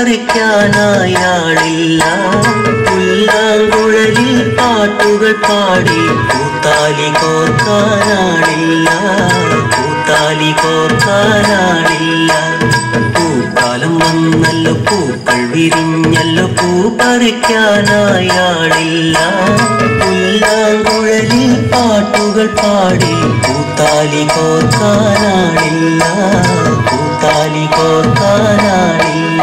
പറിക്കാനായാളില്ല. പുല്ലാങ്കുഴലിൽ പാട്ടുകൾ പാടി പൂത്താലി കോർക്കാനാളില്ല. പൂത്താലി കോർക്കാനാളില്ല. പൂക്കാലം വന്നല്ലോ, പൂക്കൾ വിരിഞ്ഞല്ലോ, പൂ പറിക്കാനായാളില്ല. പുല്ലാങ്കുഴലിൽ പാട്ടുകൾ പാടി പൂത്താലി കോർക്കാനാളില്ല. പൂത്താലി കോർക്കാനാളില്ല.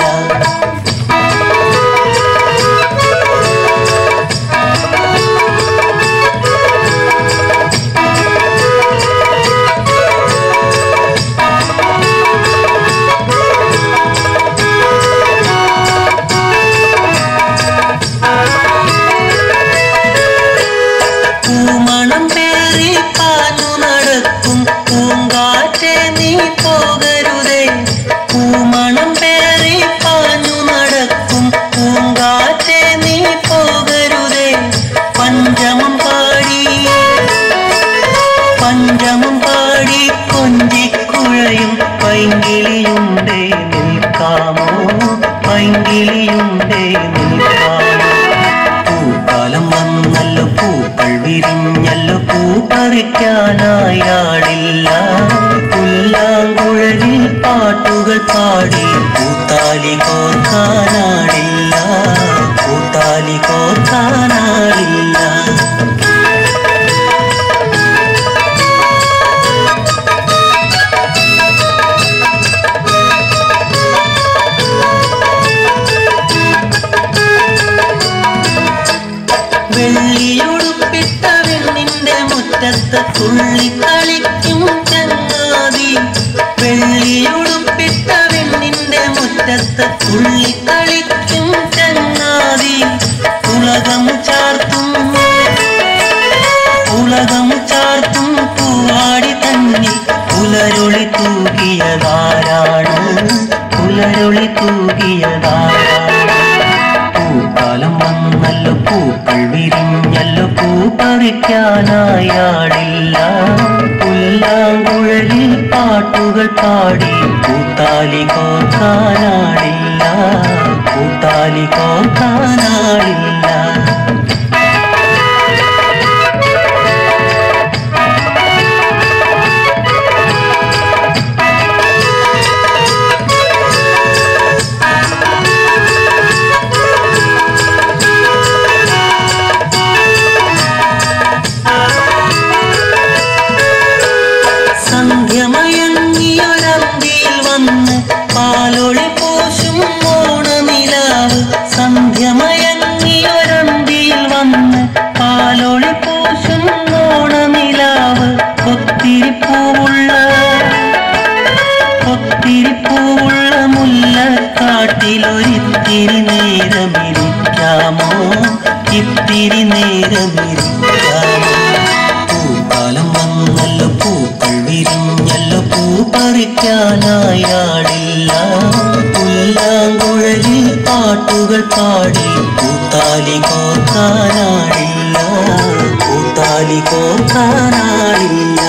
പൂമണം പേറി പാഞ്ഞു നടക്കും പൂങ്കാറ്റെ നീ പോകരുതേ. പൂമണം പേറി പാഞ്ഞു നടക്കും പൂങ്കാറ്റെ നീ പോകരുതേ. പഞ്ചമം പാടി കൊഞ്ചിക്കുഴയും പൈങ്കിളിയുണ്ടേ നിൽക്കാമോ. പൈങ്കിളിയുണ്ടേ നിൽക്കാമോ. പൂക്കാലം വന്നല്ലോ, പൂക്കൾ വിരിഞ്ഞല്ലോ, പൂ പറിക്കാനായാളില്ല. പുല്ലാങ്കുഴലിൽ പാട്ടുകൾ പാടി പൂത്താലി കോർക്കാനാളില്ല. പൂത്താലി കോർക്കാനാളില്ല. വെള്ളിയുടുപ്പിട്ട വെണ്ണിന്റെ മുറ്റത്ത് തുള്ളിക്കളിക്കും ചങ്ങാതി. വെള്ളിയുടുപ്പിട്ട വെണ്ണിന്റെ മുറ്റത്ത് തുള്ളിക്കളിക്കും ചങ്ങാതി. ഉലകം ചാർത്തും പൂവാടി തന്നി പുലരൊളി തൂകിയതാരാണ്. പുലരൊളി തൂകിയതാരാണ്. പൂക്കാലം വന്നല്ലോ, പൂക്കൾ വിരിഞ്ഞല്ലോ, പൂ പറിക്കാനായാളില്ല. പുല്ലാങ്കുഴലിൽ പാട്ടുകൾ പാടി പൂത്താലി കോർക്കാനാളില്ല. പൂത്താലി കോർക്കാനാളില്ല. സന്ധ്യമയങ്ങിയൊരന്തിയിൽ വന്ന് പാലൊളി പൂശും ഓണനിലാവ്. സന്ധ്യമയങ്ങിയൊരന്തിയിൽ വന്ന് പാലൊളി പൂശും ഓണനിലാവ്. ഒത്തിരി പൂവുള്ള മുല്ലക്കാട്ടിലൊരിത്തിരി നേരമിരിക്കാമോ. ഇത്തിരി നേരമിരിക്കാമോ. പൂക്കാലം വന്നല്ലോ, പൂക്കൾ വിരിഞ്ഞല്ലോ, പൂ പറിക്കാനായാളില്ല. പുല്ലാങ്കുഴലിൽ പാട്ടുകൾ പാടി പൂത്താലി കോർക്കാനാളില്ല. പൂത്താലി കോർക്കാനാളില്ല.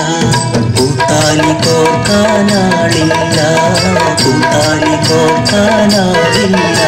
പൂത്താലി കോർക്കാനാളില്ല. പൂത്താലി കോർക്കാനാളില്ല.